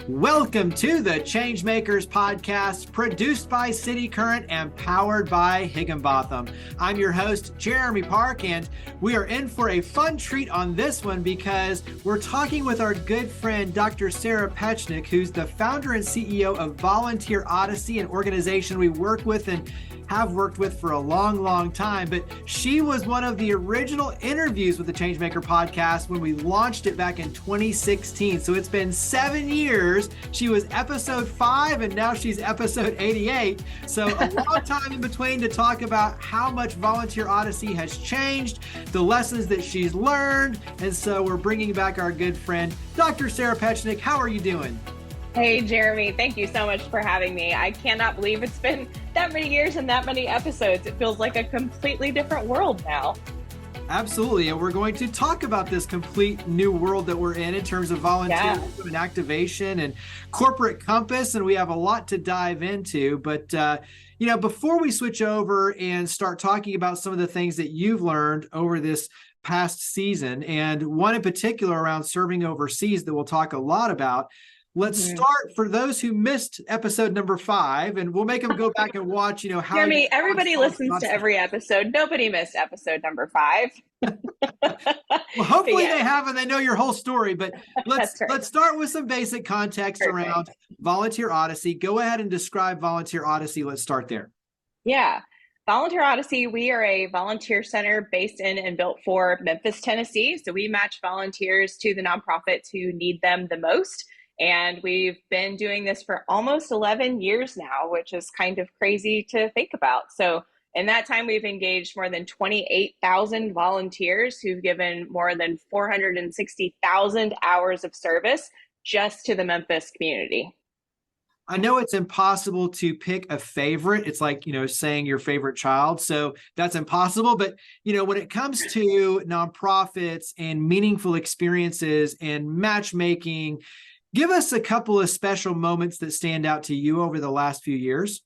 Welcome to the ChangeMakers podcast, produced by cityCURRENT and powered by Higginbotham. I'm your host, Jeremy Park, and we are in for a fun treat on this one because we're talking with our good friend, Dr. Sarah Petschonek, who's the founder and CEO of Volunteer Odyssey, an organization we work with and have worked with for a long time. But she was one of the original interviews with the Changemaker podcast when we launched it back in 2016. So it's been 7 years. She was episode 5 and now she's episode 88. So a long time in between to talk about how much Volunteer Odyssey has changed, the lessons that she's learned. And so we're bringing back our good friend, Dr. Sarah Petschonek. How are you doing? Hey, Jeremy, thank you so much for having me. I cannot believe it's been that many years and that many episodes. It feels like a completely different world now. Absolutely. And we're going to talk about this complete new world that we're in terms of volunteerism and activation and corporate compass. And we have a lot to dive into. But, before we switch over and start talking about some of the things that you've learned over this past season, and one in particular around serving overseas that we'll talk a lot about, let's start for those who missed episode number 5, and we'll make them go back and watch, how... Jeremy, everybody listens to every episode. Nobody missed episode number 5. Well, hopefully they have, and they know your whole story, but let's start with some basic context around Volunteer Odyssey. Go ahead and describe Volunteer Odyssey. Let's start there. Yeah. Volunteer Odyssey, we are a volunteer center based in and built for Memphis, Tennessee. So we match volunteers to the nonprofits who need them the most. And we've been doing this for almost 11 years now, which is kind of crazy to think about. So in that time, we've engaged more than 28,000 volunteers who've given more than 460,000 hours of service just to the Memphis community. I know it's impossible to pick a favorite. It's like, saying your favorite child. So that's impossible. But, when it comes to nonprofits and meaningful experiences and matchmaking, give us a couple of special moments that stand out to you over the last few years.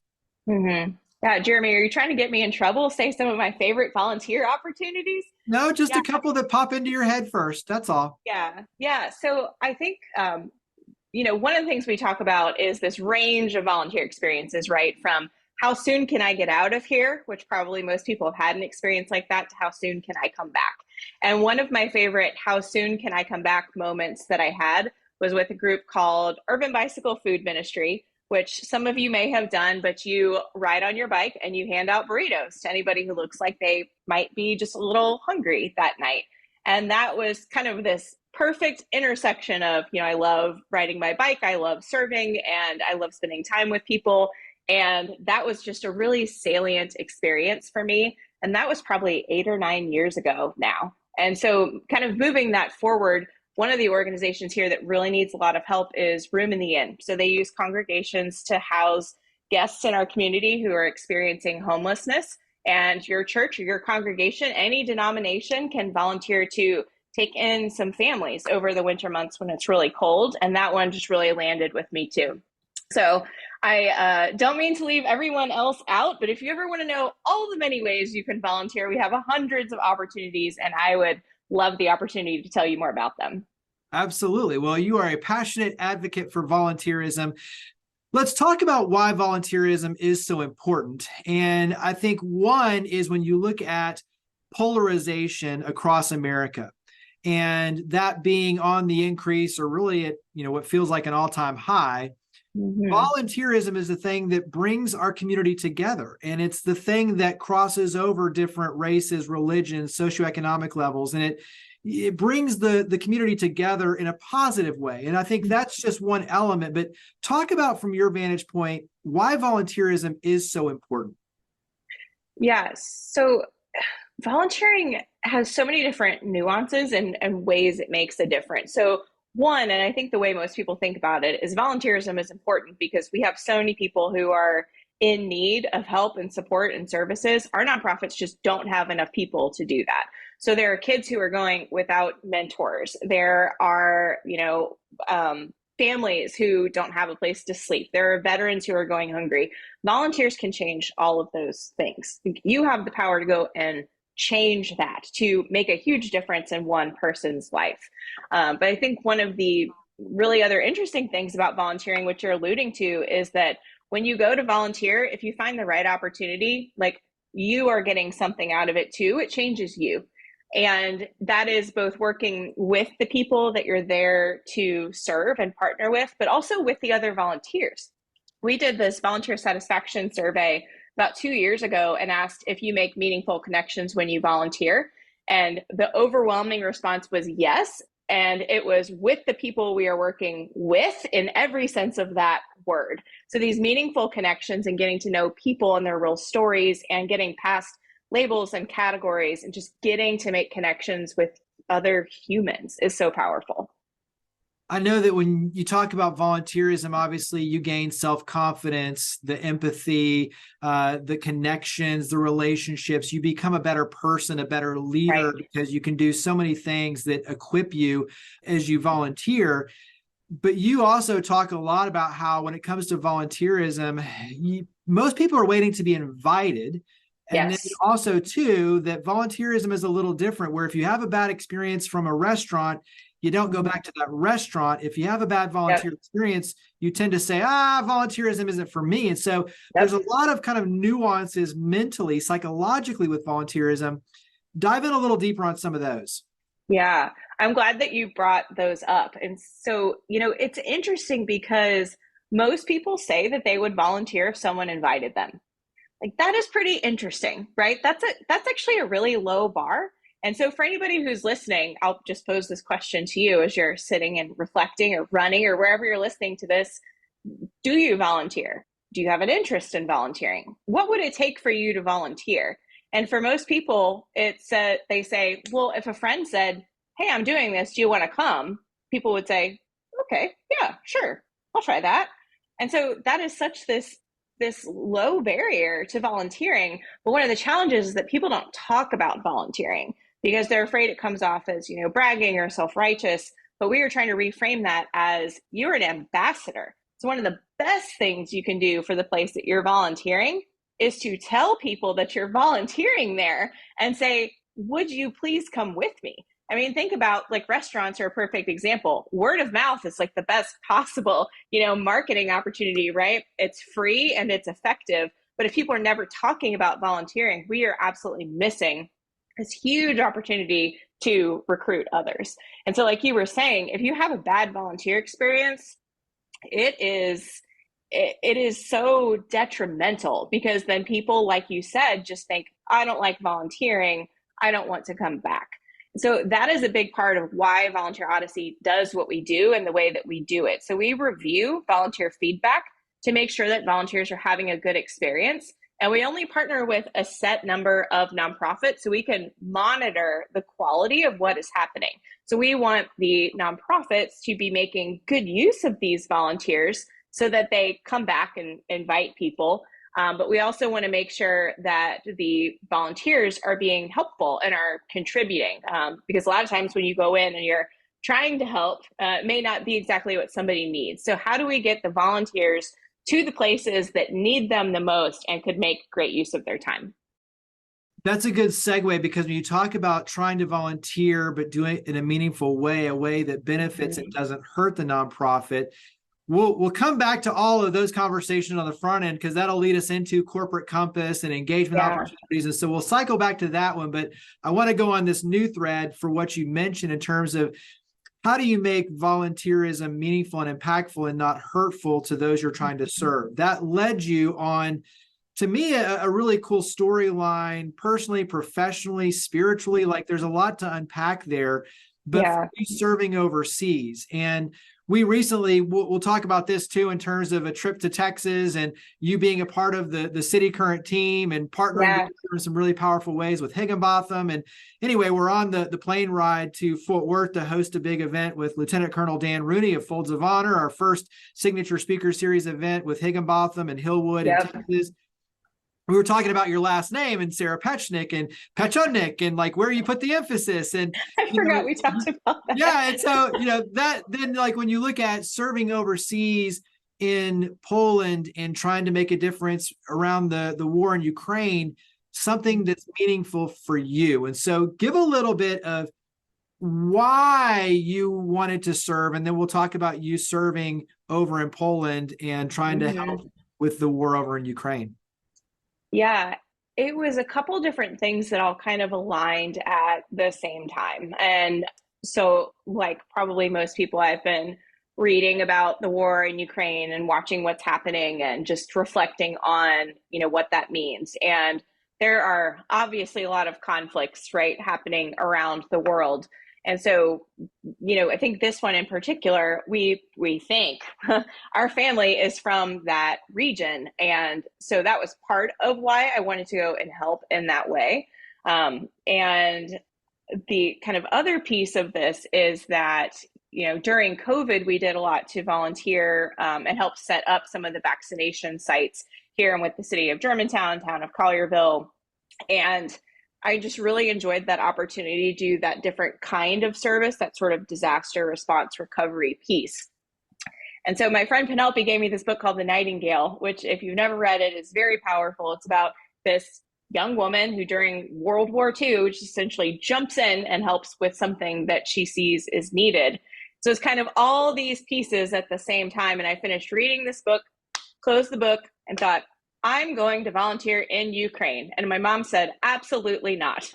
Mm-hmm. Yeah, Jeremy, are you trying to get me in trouble? Say some of my favorite volunteer opportunities? No, just a couple that pop into your head first. That's all. Yeah. So I think, one of the things we talk about is this range of volunteer experiences, right? From how soon can I get out of here, which probably most people have had an experience like that, to how soon can I come back? And one of my favorite how soon can I come back moments that I had was with a group called Urban Bicycle Food Ministry, which some of you may have done, but you ride on your bike and you hand out burritos to anybody who looks like they might be just a little hungry that night. And that was kind of this perfect intersection of, I love riding my bike, I love serving, and I love spending time with people. And that was just a really salient experience for me. And that was probably 8 or 9 years ago now. And so kind of moving that forward, one of the organizations here that really needs a lot of help is Room in the Inn. So they use congregations to house guests in our community who are experiencing homelessness. And your church or your congregation, any denomination, can volunteer to take in some families over the winter months when it's really cold. And that one just really landed with me too. So I don't mean to leave everyone else out, but if you ever want to know all the many ways you can volunteer, we have hundreds of opportunities, and I would love the opportunity to tell you more about them. Absolutely. Well, you are a passionate advocate for volunteerism. Let's talk about why volunteerism is so important. And I think one is when you look at polarization across America, and that being on the increase or really at, what feels like an all-time high. Mm-hmm. Volunteerism is the thing that brings our community together. And it's the thing that crosses over different races, religions, socioeconomic levels. And it brings the community together in a positive way. And I think that's just one element. But talk about, from your vantage point, why volunteerism is so important. Yes. So volunteering has so many different nuances and ways it makes a difference. So one, and I think the way most people think about it, is volunteerism is important because we have so many people who are in need of help and support and services. Our nonprofits just don't have enough people to do that. So there are kids who are going without mentors. There are, families who don't have a place to sleep. There are veterans who are going hungry. Volunteers can change all of those things. You have the power to go and change that, to make a huge difference in one person's life. But I think one of the really other interesting things about volunteering, which you're alluding to, is that when you go to volunteer, if you find the right opportunity, like, you are getting something out of it too. It changes you. And that is both working with the people that you're there to serve and partner with, but also with the other volunteers. We did this volunteer satisfaction survey about 2 years ago and asked if you make meaningful connections when you volunteer. And the overwhelming response was yes. And it was with the people we are working with in every sense of that word. So these meaningful connections and getting to know people and their real stories and getting past labels and categories and just getting to make connections with other humans is so powerful. I know that when you talk about volunteerism, obviously you gain self-confidence, the empathy, the connections, the relationships. You become a better person, a better leader, Right. because you can do so many things that equip you as you volunteer. But you also talk a lot about how when it comes to volunteerism, most people are waiting to be invited. And then Yes. also, too, that volunteerism is a little different, where if you have a bad experience from a restaurant, you don't go back to that restaurant. If you have a bad volunteer experience, you tend to say, volunteerism isn't for me. And so there's a lot of kind of nuances mentally, psychologically with volunteerism. Dive in a little deeper on some of those. Yeah, I'm glad that you brought those up. And so, it's interesting because most people say that they would volunteer if someone invited them. Like, that is pretty interesting, right? That's actually a really low bar. And so for anybody who's listening, I'll just pose this question to you as you're sitting and reflecting or running or wherever you're listening to this. Do you volunteer? Do you have an interest in volunteering? What would it take for you to volunteer? And for most people, they say, well, if a friend said, hey, I'm doing this, do you want to come? People would say, okay, yeah, sure, I'll try that. And so that is such this low barrier to volunteering. But one of the challenges is that people don't talk about volunteering because they're afraid it comes off as, bragging or self-righteous. But we are trying to reframe that as you're an ambassador. So one of the best things you can do for the place that you're volunteering is to tell people that you're volunteering there and say, would you please come with me? I mean, think about, like, restaurants are a perfect example. Word of mouth is like the best possible, marketing opportunity, right? It's free and it's effective. But if people are never talking about volunteering, we are absolutely missing this huge opportunity to recruit others. And so, like you were saying, if you have a bad volunteer experience, it is so detrimental, because then people, like you said, just think, I don't like volunteering, I don't want to come back. So that is a big part of why Volunteer Odyssey does what we do and the way that we do it. So we review volunteer feedback to make sure that volunteers are having a good experience. And we only partner with a set number of nonprofits so we can monitor the quality of what is happening. So we want the nonprofits to be making good use of these volunteers so that they come back and invite people. But we also want to make sure that the volunteers are being helpful and are contributing, because a lot of times when you go in and you're trying to help, it may not be exactly what somebody needs. So how do we get the volunteers to the places that need them the most and could make great use of their time? That's a good segue, because when you talk about trying to volunteer, but doing it in a meaningful way, a way that benefits and doesn't hurt the nonprofit, we'll come back to all of those conversations on the front end, because that'll lead us into corporate compass and engagement opportunities. And so we'll cycle back to that one. But I want to go on this new thread for what you mentioned in terms of how do you make volunteerism meaningful and impactful and not hurtful to those you're trying to serve? That led you on, to me, a really cool storyline, personally, professionally, spiritually. Like, there's a lot to unpack there. But for you serving overseas, and we recently, we'll talk about this too, in terms of a trip to Texas and you being a part of the cityCURRENT team and partnering in some really powerful ways with Higginbotham. And anyway, we're on the plane ride to Fort Worth to host a big event with Lieutenant Colonel Dan Rooney of Folds of Honor, our first signature speaker series event with Higginbotham and Hillwood in Texas. We were talking about your last name and Sarah Petschonek and Petschonek and like where you put the emphasis. And I forgot we talked about that. Yeah. And so, that then, like, when you look at serving overseas in Poland and trying to make a difference around the war in Ukraine, something that's meaningful for you. And so give a little bit of why you wanted to serve, and then we'll talk about you serving over in Poland and trying to help with the war over in Ukraine. Yeah, it was a couple different things that all kind of aligned at the same time. And so, like probably most people, I've been reading about the war in Ukraine and watching what's happening and just reflecting on, what that means. And there are obviously a lot of conflicts, right, happening around the world. And so, I think this one in particular, we think our family is from that region. And so that was part of why I wanted to go and help in that way. And the kind of other piece of this is that, during COVID, we did a lot to volunteer and help set up some of the vaccination sites here and with the city of Germantown, town of Collierville. And I just really enjoyed that opportunity to do that different kind of service, that sort of disaster response recovery piece. And so my friend Penelope gave me this book called The Nightingale, which if you've never read it, is very powerful. It's about this young woman who during World War II just essentially jumps in and helps with something that she sees is needed. So it's kind of all these pieces at the same time. And I finished reading this book, closed the book, and thought, I'm going to volunteer in Ukraine. And my mom said, absolutely not.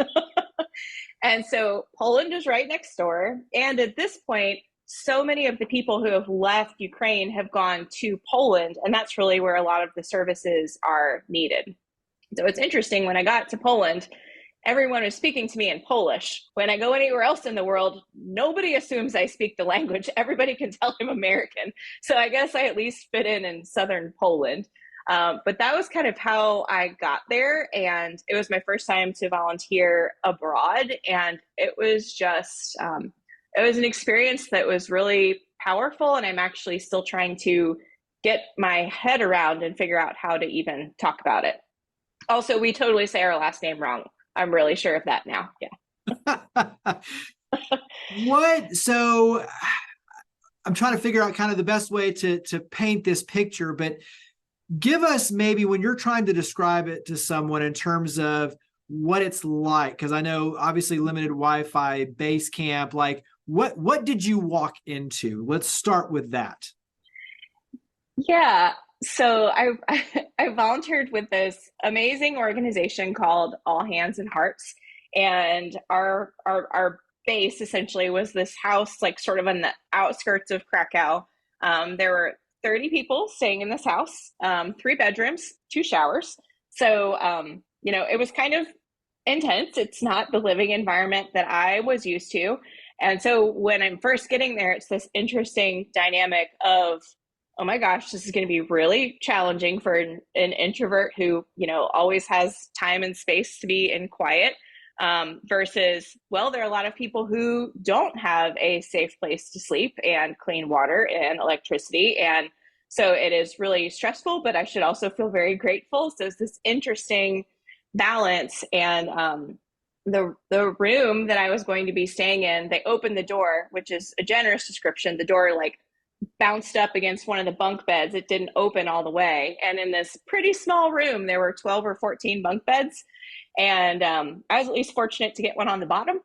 And so Poland is right next door. And at this point, so many of the people who have left Ukraine have gone to Poland. And that's really where a lot of the services are needed. So it's interesting, when I got to Poland, everyone was speaking to me in Polish. When I go anywhere else in the world, nobody assumes I speak the language. Everybody can tell I'm American. So I guess I at least fit in southern Poland. But that was kind of how I got there. And it was my first time to volunteer abroad. And it was just, it was an experience that was really powerful. And I'm actually still trying to get my head around and figure out how to even talk about it. Also, we totally say our last name wrong. I'm really sure of that now. Yeah. So I'm trying to figure out kind of the best way to paint this picture, but give us maybe, when you're trying to describe it to someone in terms of what it's like, because I know obviously limited Wi-Fi, base camp, like what did you walk into? Let's start with that. Yeah. So I volunteered with this amazing organization called All Hands and Hearts. And our base essentially was this house, like sort of on the outskirts of Krakow. There were 30 people staying in this house, 3 bedrooms, 2 showers. So, it was kind of intense. It's not the living environment that I was used to. And so when I'm first getting there, it's this interesting dynamic of, oh my gosh, this is going to be really challenging for an introvert who, always has time and space to be in quiet, versus, well, there are a lot of people who don't have a safe place to sleep and clean water and electricity. And so it is really stressful, but I should also feel very grateful. So it's this interesting balance. And the room that I was going to be staying in, they opened the door, which is a generous description. The door like bounced up against one of the bunk beds. It didn't open all the way. And in this pretty small room, there were 12 or 14 bunk beds. And I was at least fortunate to get one on the bottom.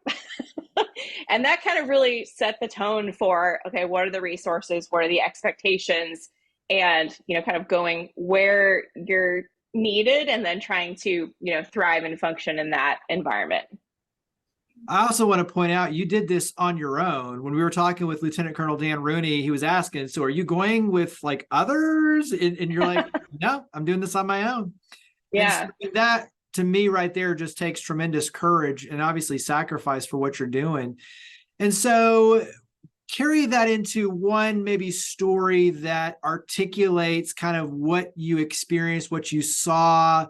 And that kind of really set the tone for, okay, what are the resources? What are the expectations? And, kind of going where you're needed and then trying to, thrive and function in that environment. I also want to point out, you did this on your own. When we were talking with Lieutenant Colonel Dan Rooney, he was asking, so are you going with like others? And you're like, no, I'm doing this on my own. Yeah. So that to me right there just takes tremendous courage and obviously sacrifice for what you're doing. And so carry that into one maybe story that articulates kind of what you experienced, what you saw,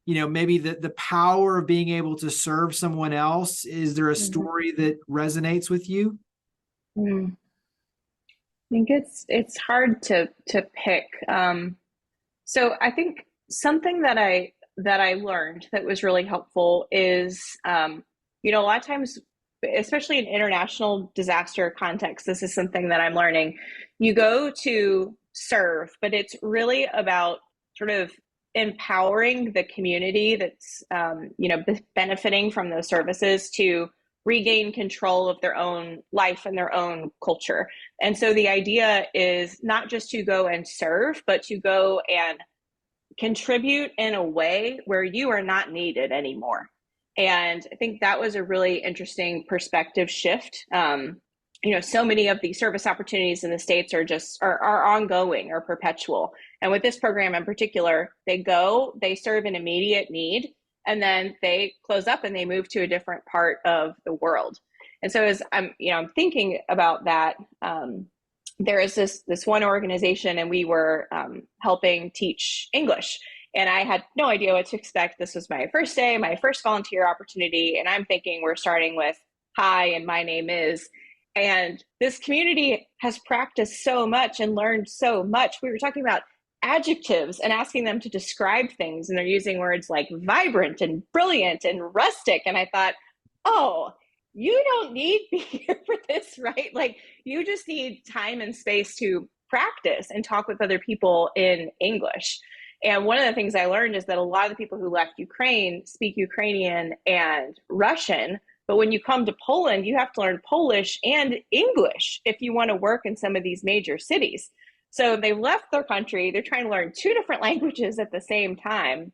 maybe the power of being able to serve someone else. Is there a story that resonates with you? I think it's hard to pick. So I think something that I learned that was really helpful is, a lot of times, especially in international disaster context, this is something that I'm learning. You go to serve, but it's really about sort of empowering the community that's, benefiting from those services to regain control of their own life and their own culture. And so the idea is not just to go and serve, but to go and contribute in a way where you are not needed anymore. And I think that was a really interesting perspective shift. So many of the service opportunities in the States are ongoing or perpetual. And with this program in particular, they serve an immediate need, and then they close up and they move to a different part of the world. And so as I'm thinking about that, there is this one organization, and we were helping teach English. And I had no idea what to expect. This was my first day, my first volunteer opportunity. And I'm thinking we're starting with, hi, and my name is. And this community has practiced so much and learned so much. We were talking about adjectives and asking them to describe things. And they're using words like vibrant and brilliant and rustic. And I thought, oh, you don't need me here for this, right? Like, you just need time and space to practice and talk with other people in English. And one of the things I learned is that a lot of the people who left Ukraine speak Ukrainian and Russian. But when you come to Poland, you have to learn Polish and English if you want to work in some of these major cities. So they left their country. They're trying to learn two different languages at the same time.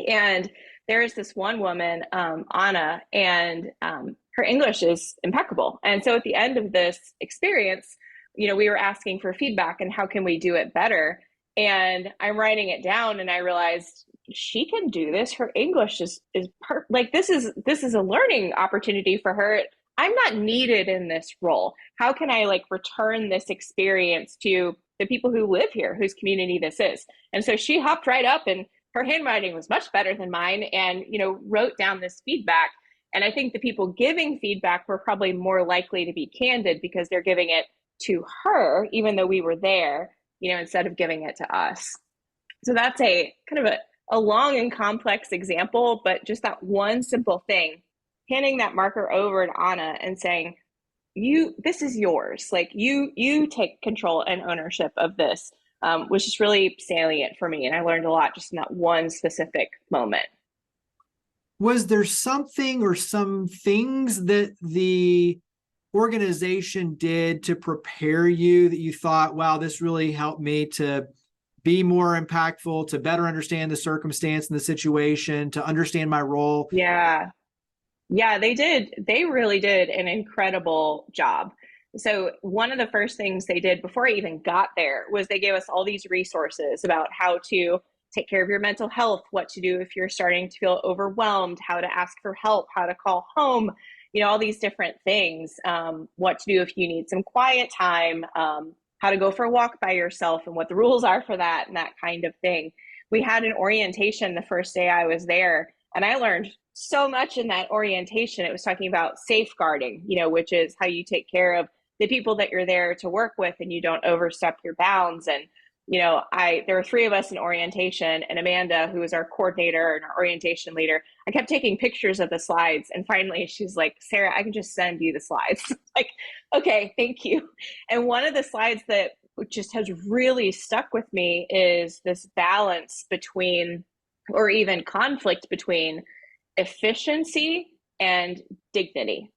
And there is this one woman, Anna, and her English is impeccable. And so at the end of this experience, we were asking for feedback and how can we do it better? And I'm writing it down, and I realized she can do this. Her English is like, this is a learning opportunity for her. I'm not needed in this role. How can I return this experience to the people who live here, whose community this is? And so she hopped right up, and her handwriting was much better than mine, and wrote down this feedback. And I think the people giving feedback were probably more likely to be candid because they're giving it to her, even though we were there, instead of giving it to us. So that's a kind of a long and complex example, but just that one simple thing, handing that marker over to Anna and saying, this is yours. Like, you take control and ownership of this, was just really salient for me. And I learned a lot just in that one specific moment. Was there something or some things that the organization did to prepare you that you thought, wow, this really helped me to be more impactful, to better understand the circumstance and the situation, to understand my role? Yeah, they did. They really did an incredible job. So one of the first things they did before I even got there was they gave us all these resources about how to take care of your mental health, what to do if you're starting to feel overwhelmed, how to ask for help, how to call home, all these different things, what to do if you need some quiet time, how to go for a walk by yourself and what the rules are for that and that kind of thing. We had an orientation the first day I was there, and I learned so much in that orientation. It was talking about safeguarding, which is how you take care of the people that you're there to work with and you don't overstep your bounds. And there were three of us in orientation, and Amanda, who was our coordinator and our orientation leader, I kept taking pictures of the slides. And finally, she's like, Sarah, I can just send you the slides. Like, okay, thank you. And one of the slides that just has really stuck with me is this balance between, or even conflict between, efficiency and dignity.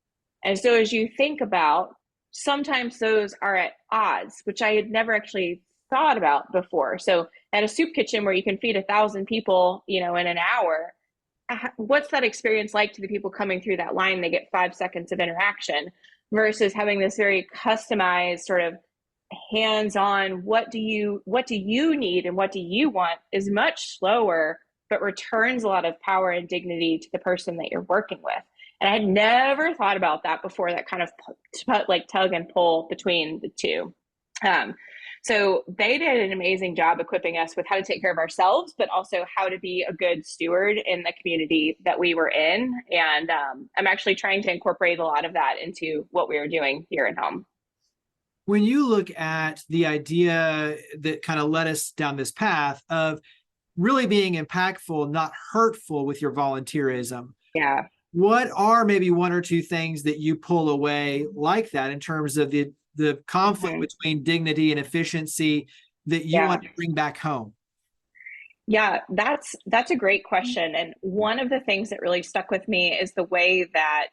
And so as you think about, sometimes those are at odds, which I had never actually thought about before. So at a soup kitchen where you can feed 1,000 people, in an hour, what's that experience like to the people coming through that line? They get 5 seconds of interaction versus having this very customized sort of hands-on, what do you need and what do you want, is much slower, but returns a lot of power and dignity to the person that you're working with. And I had never thought about that before, that kind of tug and pull between the two. So they did an amazing job equipping us with how to take care of ourselves, but also how to be a good steward in the community that we were in. And I'm actually trying to incorporate a lot of that into what we were doing here at home. When you look at the idea that kind of led us down this path of really being impactful, not hurtful with your volunteerism, yeah, what are maybe one or two things that you pull away like that in terms of the conflict between dignity and efficiency that you want to bring back home? Yeah, that's a great question. And one of the things that really stuck with me is the way that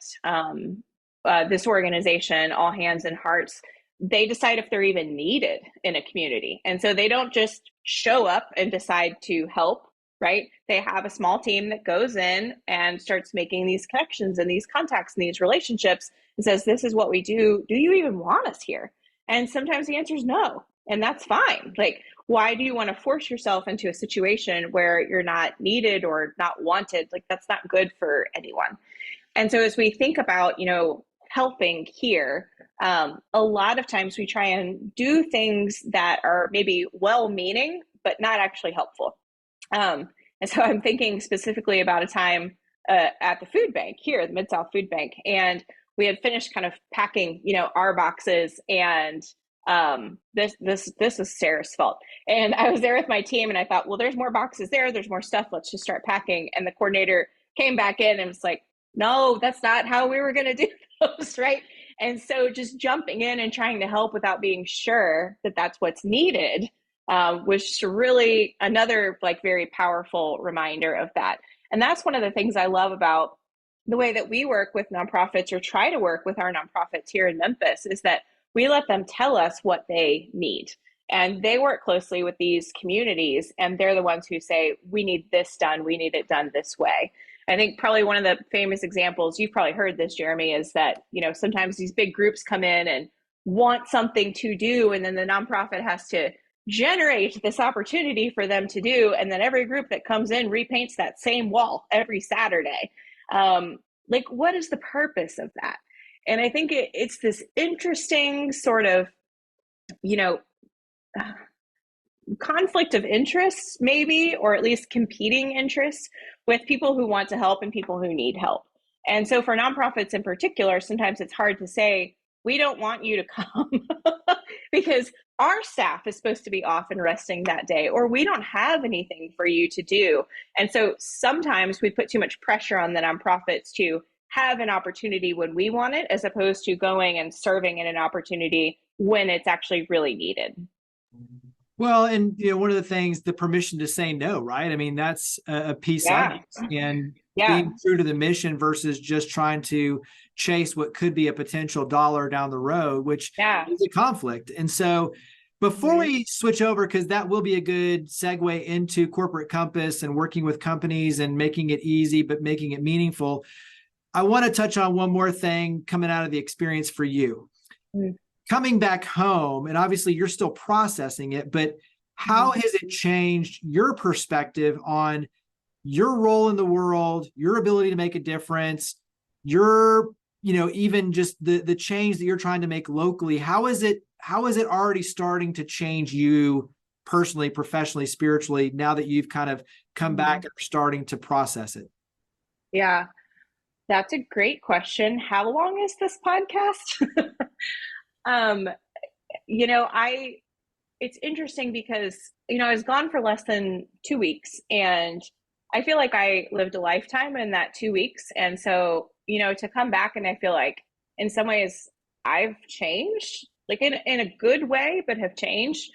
this organization, All Hands and Hearts, they decide if they're even needed in a community. And so they don't just show up and decide to help, right? They have a small team that goes in and starts making these connections and these contacts and these relationships and says, this is what we do. Do you even want us here? And sometimes the answer is no. And that's fine. Like, why do you want to force yourself into a situation where you're not needed or not wanted? Like, that's not good for anyone. And so as we think about, helping here, a lot of times we try and do things that are maybe well-meaning, but not actually helpful. And so I'm thinking specifically about a time at the food bank here, the Mid-South Food Bank, and we had finished kind of packing, our boxes, and this is Sarah's fault. And I was there with my team, and I thought, well, there's more boxes there. There's more stuff. Let's just start packing. And the coordinator came back in and was like, no, that's not how we were going to do those, right? And so just jumping in and trying to help without being sure that that's what's needed was really another very powerful reminder of that. And that's one of the things I love about the way that we work with nonprofits, or try to work with our nonprofits here in Memphis, is that we let them tell us what they need. And they work closely with these communities, and they're the ones who say, we need this done, we need it done this way. I think probably one of the famous examples, you've probably heard this, Jeremy, is that, sometimes these big groups come in and want something to do, and then the nonprofit has to generate this opportunity for them to do. And then every group that comes in repaints that same wall every Saturday. What is the purpose of that? And I think it's this interesting sort of, conflict of interests, maybe, or at least competing interests with people who want to help and people who need help. And so for nonprofits in particular, sometimes it's hard to say, we don't want you to come because our staff is supposed to be off and resting that day, or we don't have anything for you to do. And so sometimes we put too much pressure on the nonprofits to have an opportunity when we want it, as opposed to going and serving in an opportunity when it's actually really needed. Well, and one of the things, the permission to say no, right? I mean, that's a piece of it, and being true to the mission versus just trying to chase what could be a potential dollar down the road, which is a conflict. And so before we switch over, because that will be a good segue into Corporate Compass and working with companies and making it easy, but making it meaningful, I want to touch on one more thing coming out of the experience for you. Coming back home, and obviously you're still processing it, but how has it changed your perspective on your role in the world, your ability to make a difference, your, even just the change that you're trying to make locally? How is it already starting to change you personally, professionally, spiritually, now that you've kind of come back and are starting to process it? Yeah, that's a great question. How long is this podcast? It's interesting because, I was gone for less than 2 weeks, and I feel like I lived a lifetime in that 2 weeks. And so, to come back, and I feel like in some ways I've changed, in a good way, but have changed,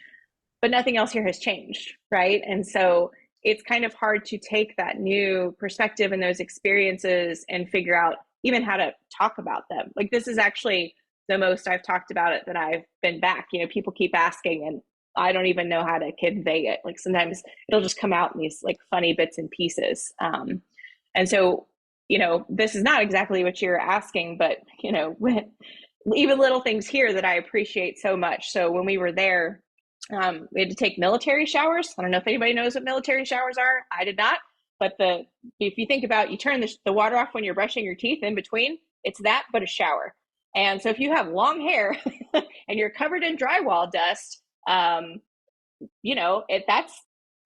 but nothing else here has changed. Right. And so it's kind of hard to take that new perspective and those experiences and figure out even how to talk about them. This is actually the most I've talked about it that I've been back. People keep asking, and I don't even know how to convey it. Sometimes it'll just come out in these funny bits and pieces. And so, this is not exactly what you're asking, but, even little things here that I appreciate so much. So when we were there, we had to take military showers. I don't know if anybody knows what military showers are. I did not. But if you think about, you turn the water off when you're brushing your teeth in between, it's that, but a shower. And so if you have long hair and you're covered in drywall dust, that's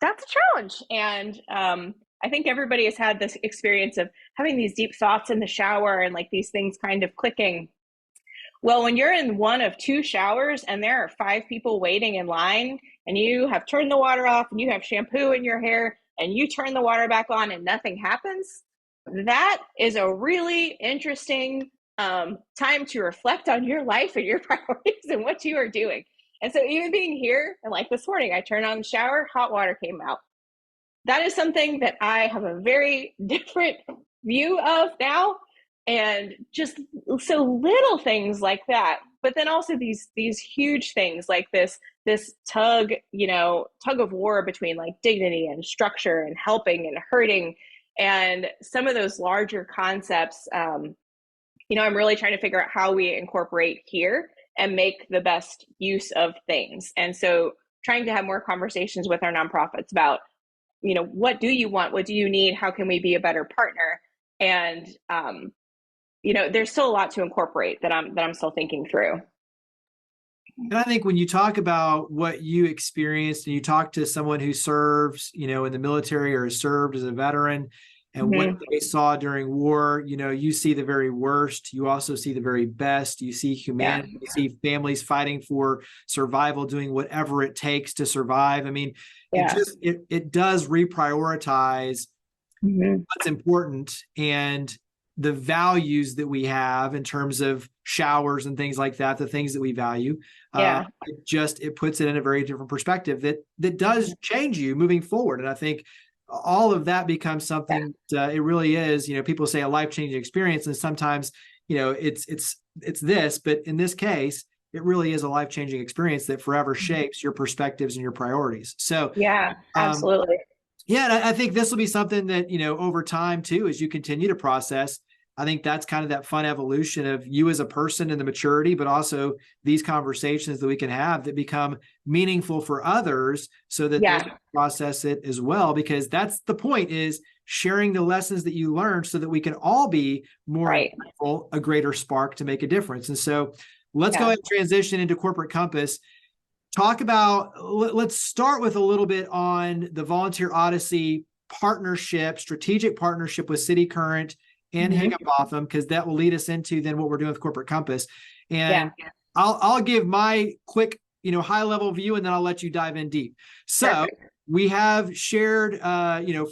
a challenge. And I think everybody has had this experience of having these deep thoughts in the shower and these things kind of clicking. Well, when you're in one of two showers and there are 5 people waiting in line, and you have turned the water off and you have shampoo in your hair and you turn the water back on and nothing happens, that is a really interesting time to reflect on your life and your priorities and what you are doing. And so even being here, and this morning, I turned on the shower, hot water came out. That is something that I have a very different view of now. And just so little things like that, but then also these huge things like this tug of war between like dignity and structure and helping and hurting, and some of those larger concepts. I'm really trying to figure out how we incorporate here and make the best use of things. And so trying to have more conversations with our nonprofits about, what do you want? What do you need? How can we be a better partner? And, there's still a lot to incorporate that I'm still thinking through. And I think when you talk about what you experienced and you talk to someone who serves, in the military or has served as a veteran, and what they saw during war, you see the very worst. You also see the very best. You see humanity. You see families fighting for survival, doing whatever it takes to survive. I mean, it does reprioritize what's important and the values that we have in terms of showers and things like that, the things that we value. It puts it in a very different perspective that does change you moving forward. And I think all of that becomes something it really is, people say a life-changing experience. And sometimes, it's this, but in this case, it really is a life-changing experience that forever shapes your perspectives and your priorities. So absolutely. And I think this will be something that, over time too, as you continue to process, I think that's kind of that fun evolution of you as a person and the maturity, but also these conversations that we can have that become meaningful for others so that they can process it as well, because that's the point, is sharing the lessons that you learned so that we can all be more mindful, a greater spark to make a difference. And so let's go ahead and transition into Corporate Compass. Let's start with a little bit on the Volunteer Odyssey partnership, strategic partnership with cityCURRENT and Higginbotham, because that will lead us into then what we're doing with Corporate Compass. And I'll give my quick, high level view, and then I'll let you dive in deep. So we have shared,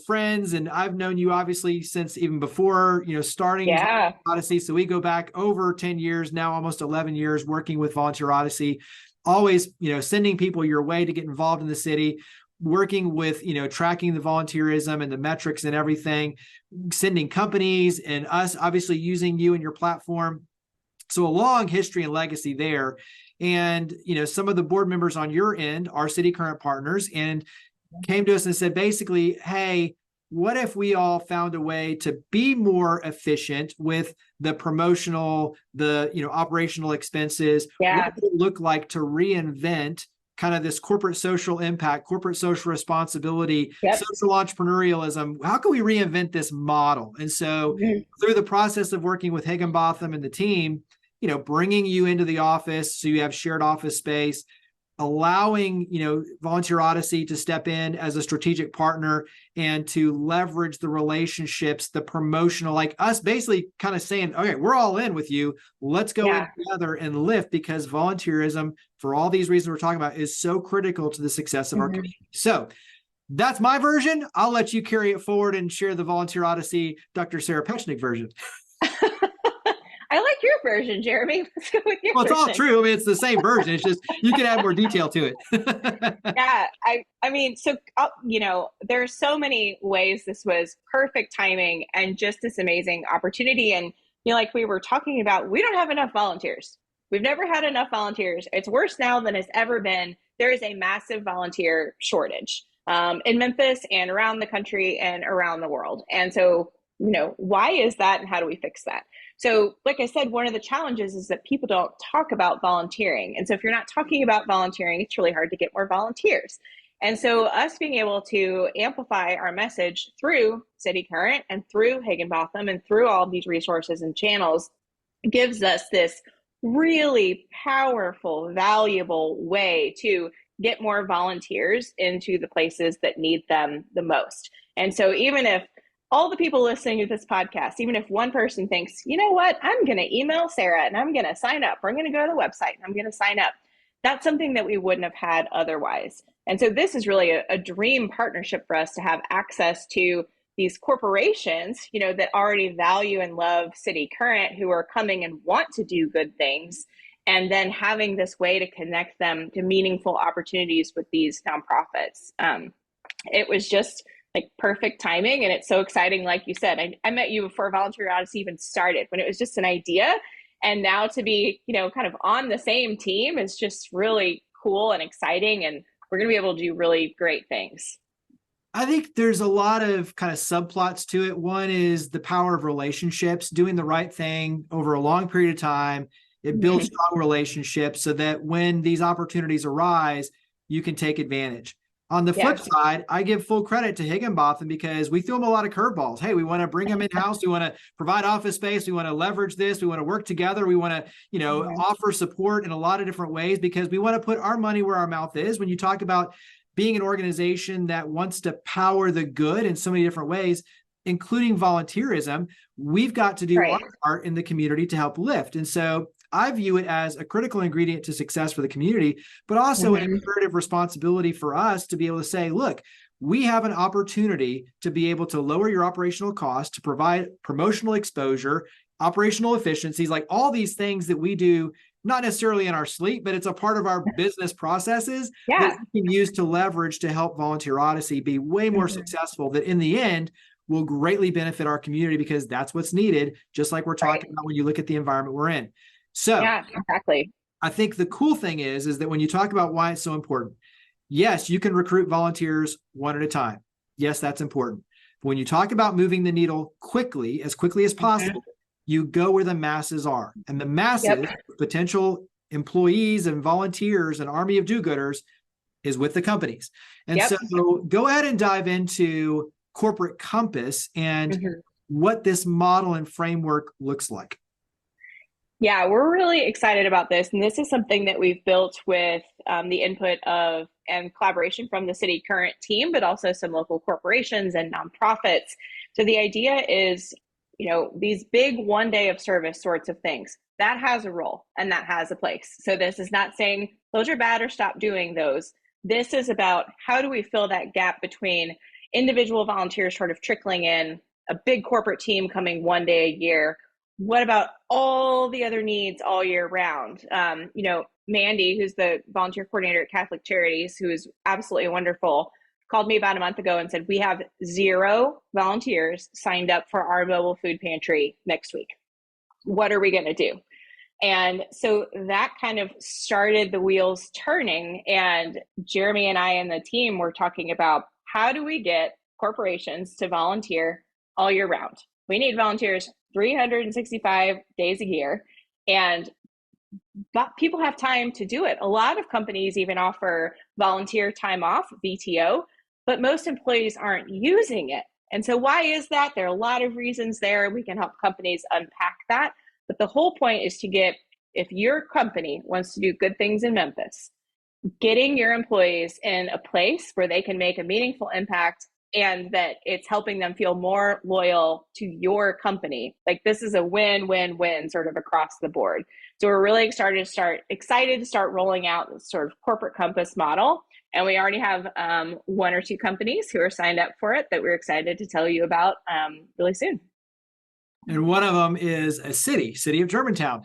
friends, and I've known you obviously since even before, starting Odyssey. So we go back over 10 years now, almost 11 years working with Volunteer Odyssey, always, sending people your way to get involved in the city, working with, tracking the volunteerism and the metrics and everything, sending companies, and us obviously using you and your platform. So a long history and legacy there. And, some of the board members on your end are cityCURRENT partners and came to us and said, basically, hey, what if we all found a way to be more efficient with the promotional, the, operational expenses? What would it look like to reinvent kind of this corporate social impact, corporate social responsibility, social entrepreneurialism? How can we reinvent this model? And so through the process of working with Higginbotham and the team, bringing you into the office so you have shared office space, allowing, Volunteer Odyssey to step in as a strategic partner and to leverage the relationships, the promotional, like us basically kind of saying, okay, we're all in with you. Let's go in together and lift, because volunteerism, for all these reasons we're talking about, is so critical to the success of our community. So that's my version. I'll let you carry it forward and share the Volunteer Odyssey, Dr. Sarah Petschonek version. I like your version, Jeremy. Let's go with your version. It's all true. I mean, it's the same version. It's just you can add more detail to it. I mean, so there's so many ways this was perfect timing and just this amazing opportunity. And like we were talking about, we don't have enough volunteers. We've never had enough volunteers. It's worse now than it's ever been. There is a massive volunteer shortage in Memphis and around the country and around the world. And so, why is that, and how do we fix that? So, like I said, one of the challenges is that people don't talk about volunteering. And so if you're not talking about volunteering, it's really hard to get more volunteers. And so us being able to amplify our message through cityCURRENT and through Higginbotham and through all of these resources and channels gives us this really powerful, valuable way to get more volunteers into the places that need them the most. And so even if all the people listening to this podcast, even if one person thinks, you know what, I'm going to email Sarah and I'm going to sign up, or I'm going to go to the website and I'm going to sign up, that's something that we wouldn't have had otherwise. And so this is really a dream partnership for us to have access to these corporations, that already value and love cityCURRENT, who are coming and want to do good things, and then having this way to connect them to meaningful opportunities with these nonprofits. It was just like perfect timing. And it's so exciting. Like you said, I met you before Volunteer Odyssey even started, when it was just an idea. And now to be, kind of on the same team is just really cool and exciting. And we're going to be able to do really great things. I think there's a lot of kind of subplots to it. One is the power of relationships, doing the right thing over a long period of time. It builds strong relationships so that when these opportunities arise, you can take advantage. On the flip side, I give full credit to Higginbotham because we throw them a lot of curveballs. Hey, we want to bring them in-house. We want to provide office space. We want to leverage this. We want to work together. We want to, offer support in a lot of different ways because we want to put our money where our mouth is. When you talk about being an organization that wants to power the good in so many different ways, including volunteerism, we've got to do our part in the community to help lift. And so I view it as a critical ingredient to success for the community, but also an imperative responsibility for us to be able to say, look, we have an opportunity to be able to lower your operational costs, to provide promotional exposure, operational efficiencies, like all these things that we do, not necessarily in our sleep, but it's a part of our business processes that we can use to leverage to help Volunteer Odyssey be way more successful, that in the end will greatly benefit our community because that's what's needed, just like we're talking about when you look at the environment we're in. So exactly. I think the cool thing is that when you talk about why it's so important, yes, you can recruit volunteers one at a time. Yes, that's important. But when you talk about moving the needle quickly as possible, you go where the masses are. And the masses, potential employees and volunteers, an army of do-gooders, is with the companies. And so go ahead and dive into Corporate Compass and what this model and framework looks like. Yeah, we're really excited about this. And this is something that we've built with the input of and collaboration from the cityCURRENT team, but also some local corporations and nonprofits. So the idea is, these big one day of service sorts of things, that has a role and that has a place. So this is not saying those are bad or stop doing those. This is about how do we fill that gap between individual volunteers sort of trickling in, a big corporate team coming one day a year. What about all the other needs all year round? Mandy, who's the volunteer coordinator at Catholic Charities, who is absolutely wonderful, called me about a month ago and said, we have 0 volunteers signed up for our mobile food pantry next week. What are we going to do? And so that kind of started the wheels turning. And Jeremy and I and the team were talking about how do we get corporations to volunteer all year round? We need volunteers 365 days a year. But people have time to do it. A lot of companies even offer volunteer time off, VTO, but most employees aren't using it. And so why is that? There are a lot of reasons there. We can help companies unpack that. But the whole point is to get, if your company wants to do good things in Memphis, getting your employees in a place where they can make a meaningful impact and that it's helping them feel more loyal to your company. Like this is a win-win-win sort of across the board. So we're really excited to start rolling out this sort of corporate compass model. And we already have 1 or 2 companies who are signed up for it that we're excited to tell you about really soon. And one of them is a city of Germantown.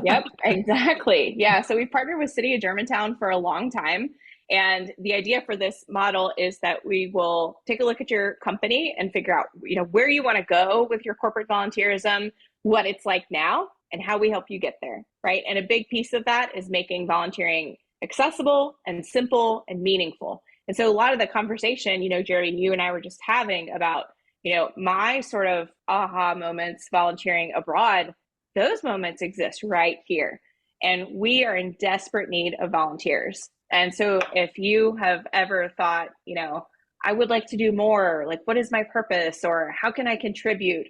Yep, exactly. Yeah, so we've partnered with City of Germantown for a long time. And the idea for this model is that we will take a look at your company and figure out, where you want to go with your corporate volunteerism, what it's like now, and how we help you get there, right? And a big piece of that is making volunteering accessible and simple and meaningful. And so a lot of the conversation, Jerry, you and I were just having about, my sort of aha moments volunteering abroad, those moments exist right here. And we are in desperate need of volunteers. And so if you have ever thought, I would like to do more, like, what is my purpose or how can I contribute?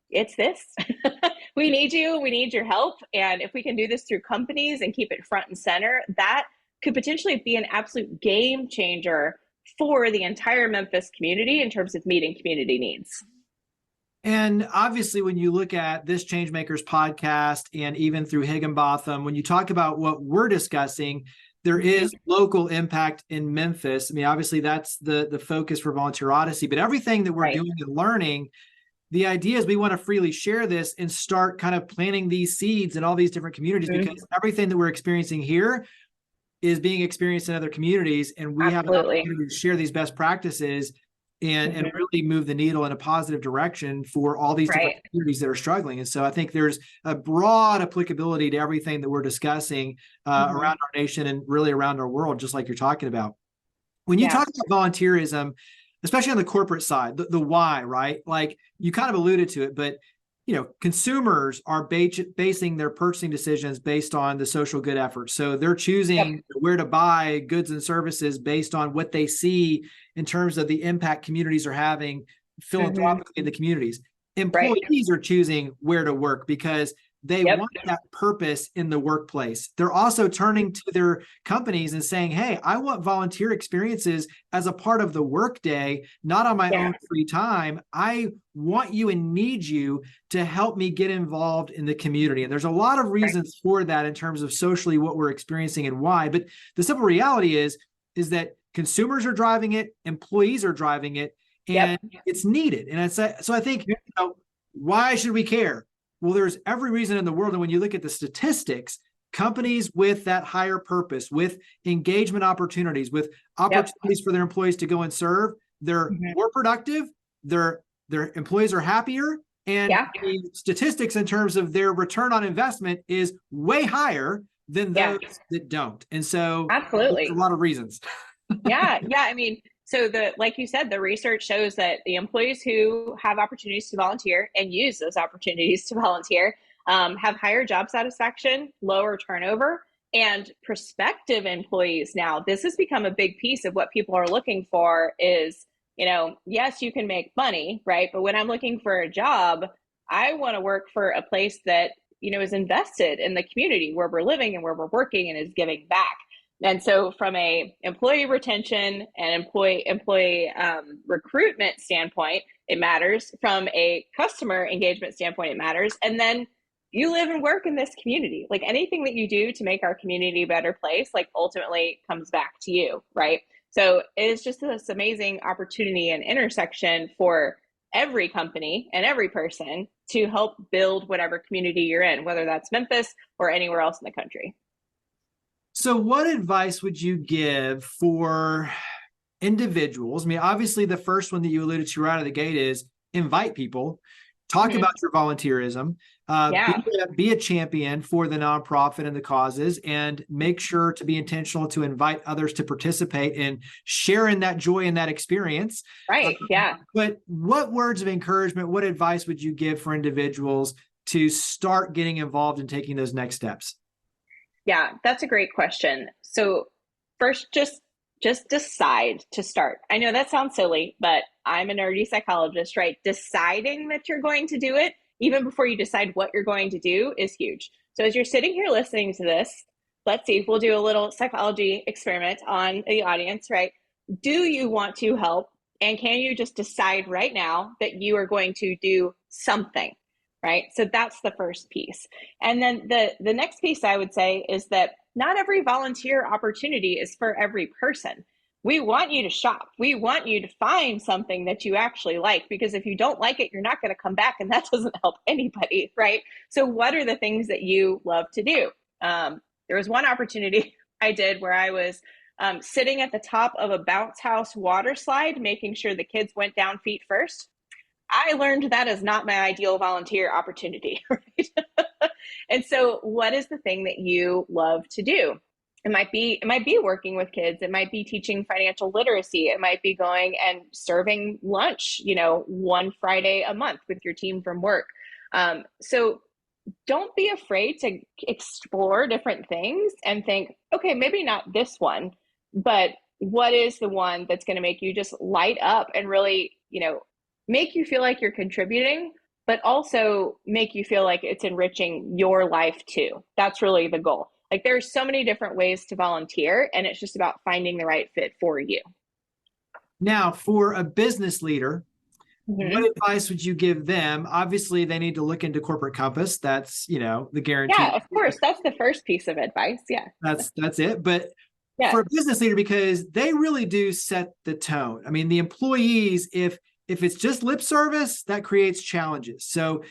It's this. We need you. We need your help. And if we can do this through companies and keep it front and center, that could potentially be an absolute game changer for the entire Memphis community in terms of meeting community needs. And obviously, when you look at this ChangeMakers podcast and even through Higginbotham, when you talk about what we're discussing, there is local impact in Memphis. I mean, obviously, that's the focus for Volunteer Odyssey, but everything that we're doing and learning, the idea is we want to freely share this and start kind of planting these seeds in all these different communities because everything that we're experiencing here is being experienced in other communities. And we have an opportunity to share these best practices and really move the needle in a positive direction for all these different communities that are struggling. And so I think there's a broad applicability to everything that we're discussing around our nation and really around our world, just like you're talking about. When you talk about volunteerism, especially on the corporate side, the why, right? Like you kind of alluded to it, but consumers are basing their purchasing decisions based on the social good effort. So they're choosing where to buy goods and services based on what they see in terms of the impact communities are having philanthropically in the communities. Employees are choosing where to work because they want that purpose in the workplace. They're also turning to their companies and saying, hey, I want volunteer experiences as a part of the workday, not on my own free time. I want you and need you to help me get involved in the community. And there's a lot of reasons for that in terms of socially what we're experiencing and why. But the simple reality is that consumers are driving it, employees are driving it, and it's needed. And so I think, why should we care? Well, there's every reason in the world. And when you look at the statistics, companies with that higher purpose, with engagement opportunities, with opportunities for their employees to go and serve, they're more productive, their employees are happier, and the statistics in terms of their return on investment is way higher than those that don't. And so absolutely, there's a lot of reasons. I mean, so like you said, the research shows that the employees who have opportunities to volunteer and use those opportunities to volunteer have higher job satisfaction, lower turnover, and prospective employees. Now, this has become a big piece of what people are looking for is, yes, you can make money, right? But when I'm looking for a job, I want to work for a place that, is invested in the community where we're living and where we're working and is giving back. And so from a employee retention and employee recruitment standpoint, it matters. From a customer engagement standpoint, it matters. And then you live and work in this community. Like anything that you do to make our community a better place, like ultimately comes back to you, right? So it's just this amazing opportunity and intersection for every company and every person to help build whatever community you're in, whether that's Memphis or anywhere else in the country. So what advice would you give for individuals? I mean, obviously the first one that you alluded to right out of the gate is invite people, talk about your volunteerism, be a champion for the nonprofit and the causes, and make sure to be intentional to invite others to participate and share in that joy and that experience. Right. But what words of encouragement, what advice would you give for individuals to start getting involved and taking those next steps? Yeah, that's a great question. So first, just decide to start. I know that sounds silly, but I'm a nerdy psychologist, right? Deciding that you're going to do it, even before you decide what you're going to do, is huge. So as you're sitting here listening to this, let's see, we'll do a little psychology experiment on the audience, right? Do you want to help? And can you just decide right now that you are going to do something? Right? So that's the first piece. And then the next piece I would say is that not every volunteer opportunity is for every person. We want you to shop. We want you to find something that you actually like, because if you don't like it, you're not going to come back, and that doesn't help anybody, right? So what are the things that you love to do? There was one opportunity I did where I was sitting at the top of a bounce house water slide, making sure the kids went down feet first. I learned that is not my ideal volunteer opportunity, right? And so what is the thing that you love to do? It might be working with kids. It might be teaching financial literacy. It might be going and serving lunch, one Friday a month with your team from work. So don't be afraid to explore different things and think, okay, maybe not this one, but what is the one that's going to make you just light up and really, make you feel like you're contributing, but also make you feel like it's enriching your life too. That's really the goal. Like there's so many different ways to volunteer, and it's just about finding the right fit for you. Now, for a business leader, what advice would you give them? Obviously, they need to look into Corporate Compass. That's, the guarantee. Yeah, of course. That's the first piece of advice. Yeah. That's it. But for a business leader, because they really do set the tone. I mean, the employees, if it's just lip service, that creates challenges. So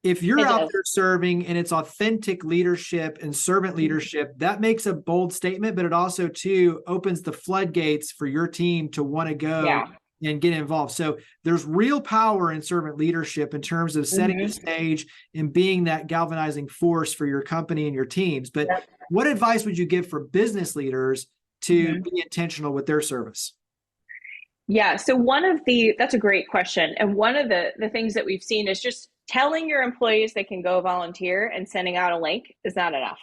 if you're out there serving and it's authentic leadership and servant leadership, that makes a bold statement, but it also too opens the floodgates for your team to want to go and get involved. So there's real power in servant leadership in terms of setting the stage and being that galvanizing force for your company and your teams. But what advice would you give for business leaders to be intentional with their service? Yeah, so that's a great question. And one of the things that we've seen is just telling your employees they can go volunteer and sending out a link is not enough.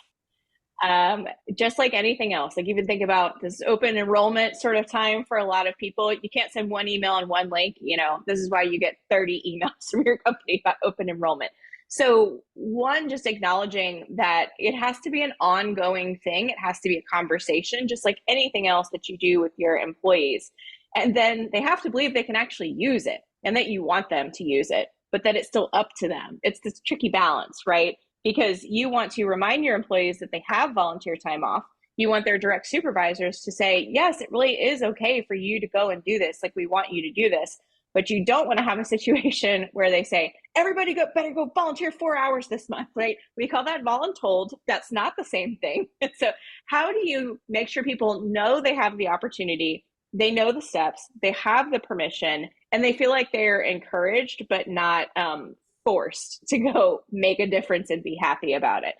Just like anything else, like even think about this open enrollment sort of time for a lot of people. You can't send one email and one link. This is why you get 30 emails from your company about open enrollment. So one, just acknowledging that it has to be an ongoing thing. It has to be a conversation, just like anything else that you do with your employees. And then they have to believe they can actually use it and that you want them to use it, but that it's still up to them. It's this tricky balance, right? Because you want to remind your employees that they have volunteer time off. You want their direct supervisors to say, yes, it really is okay for you to go and do this. Like, we want you to do this. But you don't want to have a situation where they say, everybody better go volunteer 4 hours this month, right? We call that voluntold. That's not the same thing. So how do you make sure people know they have the opportunity, they know the steps, they have the permission, and they feel like they're encouraged but not forced to go make a difference and be happy about it.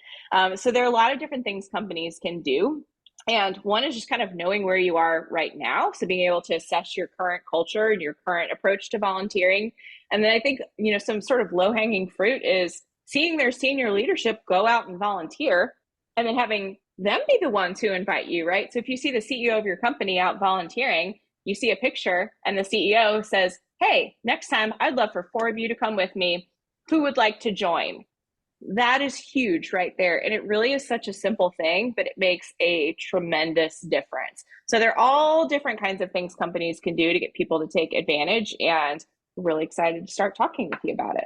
So there are a lot of different things companies can do. And one is just kind of knowing where you are right now. So being able to assess your current culture and your current approach to volunteering. And then I think, some sort of low-hanging fruit is seeing their senior leadership go out and volunteer and then having them be the ones who invite you, right? So if you see the CEO of your company out volunteering, you see a picture and the CEO says, hey, next time I'd love for 4 of you to come with me. Who would like to join? That is huge right there. And it really is such a simple thing, but it makes a tremendous difference. So there are all different kinds of things companies can do to get people to take advantage, and really excited to start talking with you about it.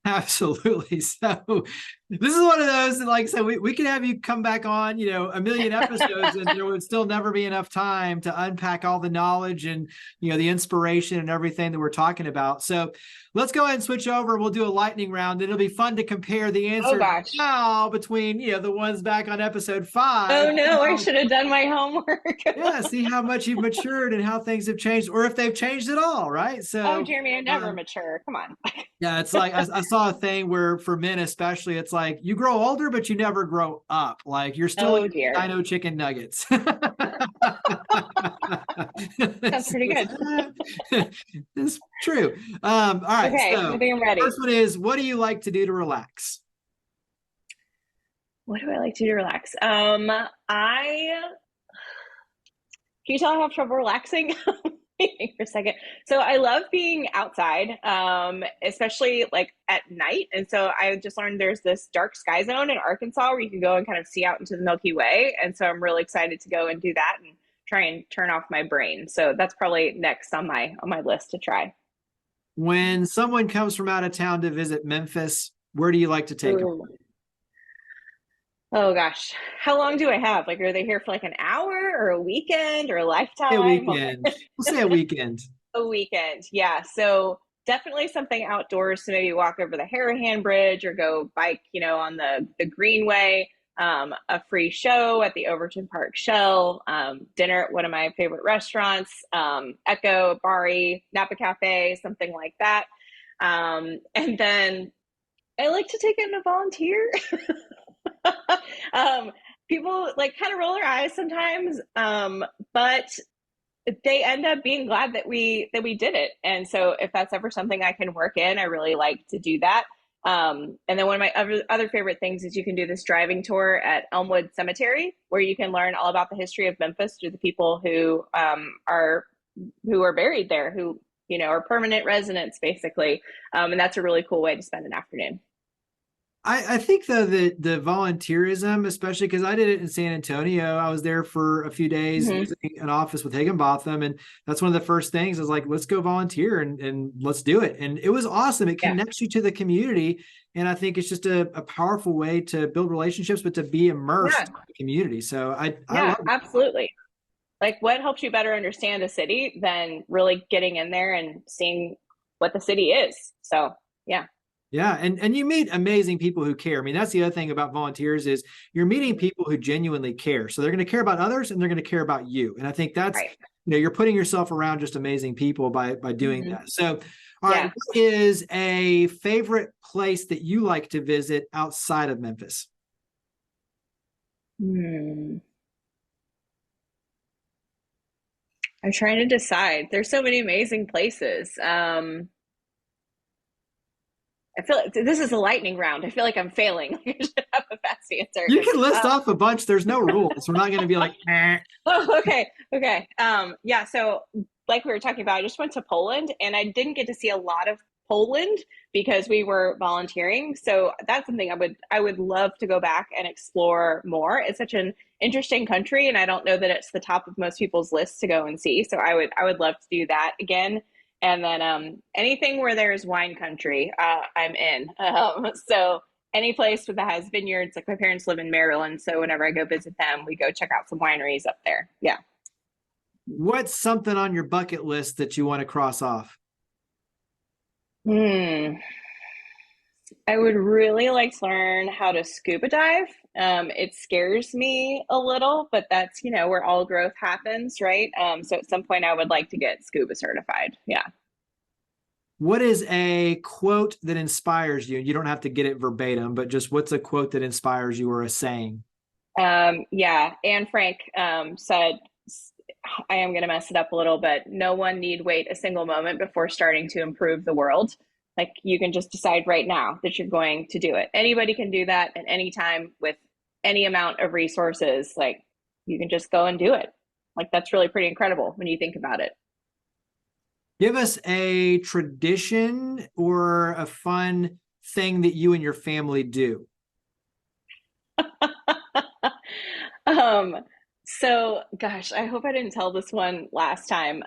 Absolutely. So this is one of those that, like I said, we could have you come back on, a million episodes and there would still never be enough time to unpack all the knowledge and, the inspiration and everything that we're talking about. So let's go ahead and switch over. We'll do a lightning round. It'll be fun to compare the answers now between, the ones back on episode 5. Oh no, I should have done my homework. Yeah, see how much you've matured and how things have changed, or if they've changed at all, right? So, Jeremy, I never mature. Come on. Yeah, it's like I saw a thing where for men especially, it's like you grow older, but you never grow up. Like you're still dino chicken nuggets. That's pretty good. It's true. All right. Okay, so I think I'm ready. First one is, what do you like to do to relax? What do I like to do to relax? Can you tell I have trouble relaxing? For a second. So I love being outside, especially like at night. And so I just learned there's this dark sky zone in Arkansas where you can go and kind of see out into the Milky Way. And so I'm really excited to go and do that and try and turn off my brain. So that's probably next on my list to try. When someone comes from out of town to visit Memphis, where do you like to take them? Oh gosh, how long do I have? Like, are they here for like an hour or a weekend or a lifetime? A weekend. We'll say a weekend. A weekend, yeah. So definitely something outdoors. So maybe walk over the Harahan Bridge or go bike, on the Greenway. A free show at the Overton Park Shell. Dinner at one of my favorite restaurants, Echo, Bari, Napa Cafe, something like that. And then I like to take in a volunteer. People like kind of roll their eyes sometimes, but they end up being glad that we did it. And so if that's ever something I can work in, I really like to do that. And then one of my other favorite things is you can do this driving tour at Elmwood Cemetery, where you can learn all about the history of Memphis through the people who are buried there, who are permanent residents basically. And that's a really cool way to spend an afternoon. I think though that the volunteerism, especially because I did it in San Antonio, I was there for a few days visiting an office with Higginbotham, and that's one of the first things I was like, let's go volunteer and let's do it. And it was awesome. It connects you to the community. And I think it's just a powerful way to build relationships, but to be immersed in the community. So I love it. Absolutely. Like, what helps you better understand a city than really getting in there and seeing what the city is? So, yeah. Yeah. And you meet amazing people who care. I mean, that's the other thing about volunteers is you're meeting people who genuinely care. So they're going to care about others and they're going to care about you. And I think that's, Right. you're putting yourself around just amazing people by doing Mm-hmm. that. So, all right, Yeah. what is a favorite place that you like to visit outside of Memphis? Hmm. I'm trying to decide. There's so many amazing places. I feel like this is a lightning round. I feel like I'm failing. I should have a fast answer. You can list off a bunch. There's no rules. We're not going to be like, eh. Oh, okay. Okay. Yeah. So, like we were talking about, I just went to Poland and I didn't get to see a lot of Poland because we were volunteering. So that's something I would love to go back and explore more. It's such an interesting country, and I don't know that it's the top of most people's lists to go and see. So I would love to do that again. And then anything where there's wine country, I'm in. So any place that has vineyards, like my parents live in Maryland, so whenever I go visit them, we go check out some wineries up there. Yeah. What's something on your bucket list that you want to cross off? Hmm. I would really like to learn how to scuba dive. It scares me a little, but that's, where all growth happens, right? So at some point I would like to get scuba certified. Yeah. What is a quote that inspires you? You don't have to get it verbatim, but just what's a quote that inspires you or a saying? Yeah. Anne Frank said, I am going to mess it up a little, but no one need wait a single moment before starting to improve the world. Like you can just decide right now that you're going to do it. Anybody can do that at any time with any amount of resources. Like you can just go and do it. Like that's really pretty incredible when you think about it. Give us a tradition or a fun thing that you and your family do. um, so gosh, I hope I didn't tell this one last time.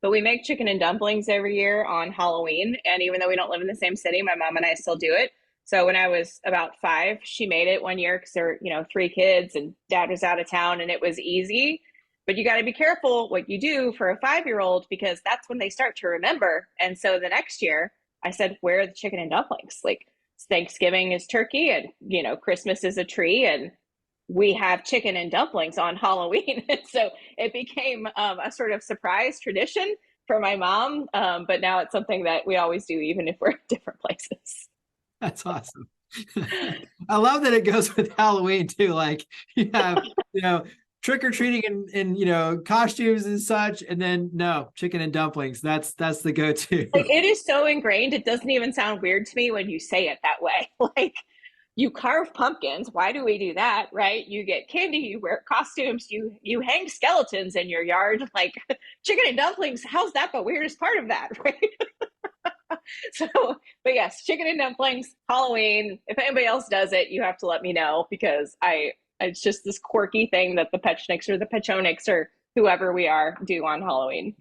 But we make chicken and dumplings every year on Halloween. And even though we don't live in the same city, my mom and I still do it. So when I was about 5, she made it one year because there were, 3 kids and dad was out of town and it was easy. But you got to be careful what you do for a 5-year-old because that's when they start to remember. And so the next year I said, where are the chicken and dumplings? Like Thanksgiving is turkey and, Christmas is a tree and we have chicken and dumplings on Halloween. And so it became a sort of surprise tradition for my mom. But now it's something that we always do, even if we're at different places. That's awesome. I love that it goes with Halloween too. Like you have, trick or treating and costumes and such, and then no chicken and dumplings. That's the go-to. Like it is so ingrained. It doesn't even sound weird to me when you say it that way. Like you carve pumpkins. Why do we do that? Right? You get candy, you wear costumes, you hang skeletons in your yard. Like chicken and dumplings, how's that the weirdest part of that? Right? So, but yes, chicken and dumplings, Halloween. If anybody else does it, you have to let me know because it's just this quirky thing that the Petchneks or the Petchoneks or whoever we are do on Halloween.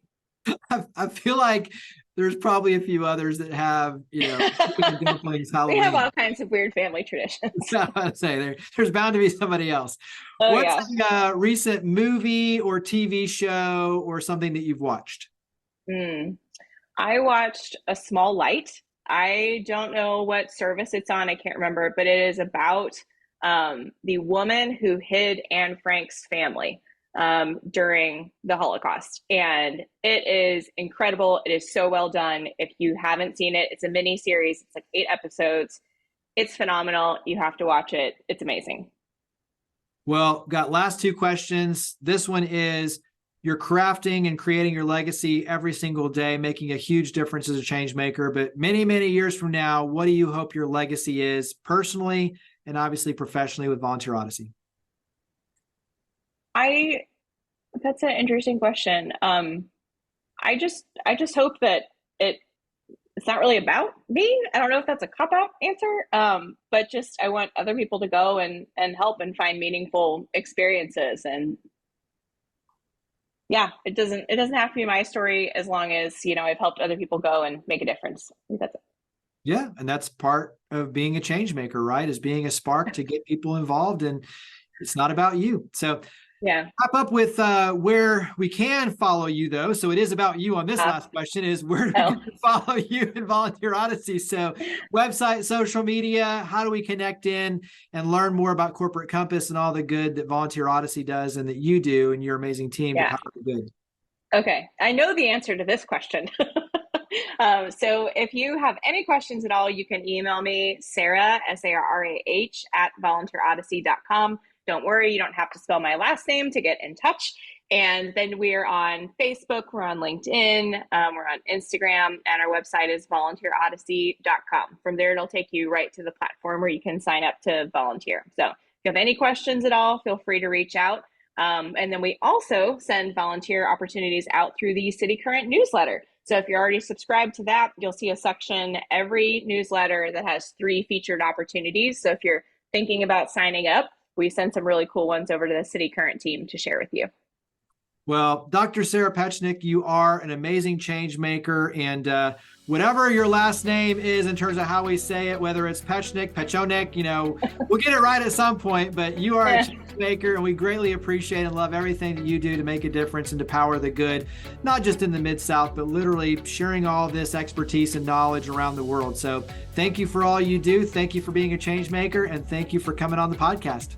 I feel like there's probably a few others that have, chicken and dumplings Halloween. We have all kinds of weird family traditions. I say there's bound to be somebody else. Oh, What's yeah. a recent movie or TV show or something that you've watched? I watched A Small Light. I don't know what service it's on. I can't remember, but it is about the woman who hid Anne Frank's family during the Holocaust. And it is incredible. It is so well done. If you haven't seen it, it's a mini series. It's like 8 episodes. It's phenomenal. You have to watch it. It's amazing. Well, got last 2 questions. This one is you're crafting and creating your legacy every single day, making a huge difference as a change maker. But many, many years from now, what do you hope your legacy is personally and obviously professionally with Volunteer Odyssey? That's an interesting question. I just hope that it's not really about me. I don't know if that's a cop-out answer. But just I want other people to go and help and find meaningful experiences. And yeah, it doesn't have to be my story as long as, I've helped other people go and make a difference. I think that's it. Yeah. And that's part of being a change maker, right? Is being a spark to get people involved. And it's not about you. So Yeah. wrap up with where we can follow you, though. So it is about you on this last question is where do we follow you in Volunteer Odyssey? So website, social media, how do we connect in and learn more about Corporate Compass and all the good that Volunteer Odyssey does and that you do and your amazing team to power the good? Okay, I know the answer to this question. So if you have any questions at all, you can email me, Sarah, S-A-R-R-A-H, at volunteerodyssey.com. Don't worry, you don't have to spell my last name to get in touch. And then we're on Facebook, we're on LinkedIn, we're on Instagram, and our website is volunteerodyssey.com. From there, it'll take you right to the platform where you can sign up to volunteer. So if you have any questions at all, feel free to reach out. And then we also send volunteer opportunities out through the cityCURRENT newsletter. So if you're already subscribed to that, you'll see a section every newsletter that has 3 featured opportunities. So if you're thinking about signing up, we send some really cool ones over to the cityCURRENT team to share with you. Well, Dr. Sarah Petschonek, you are an amazing change maker, and whatever your last name is in terms of how we say it, whether it's Petschonek, we'll get it right at some point, but you are a change maker, and we greatly appreciate and love everything that you do to make a difference and to power the good, not just in the Mid-South, but literally sharing all this expertise and knowledge around the world. So thank you for all you do. Thank you for being a change maker, and thank you for coming on the podcast.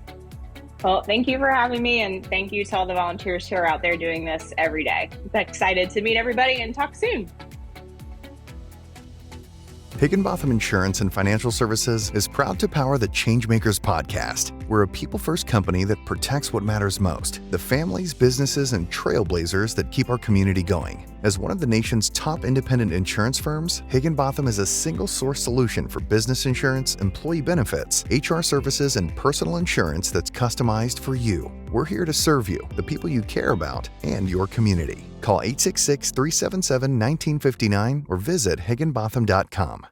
Well, thank you for having me, and thank you to all the volunteers who are out there doing this every day. I'm excited to meet everybody and talk soon. Higginbotham Insurance and Financial Services is proud to power the ChangeMakers podcast. We're a people-first company that protects what matters most, the families, businesses, and trailblazers that keep our community going. As one of the nation's top independent insurance firms, Higginbotham is a single-source solution for business insurance, employee benefits, HR services, and personal insurance that's customized for you. We're here to serve you, the people you care about, and your community. Call 866-377-1959 or visit higginbotham.com.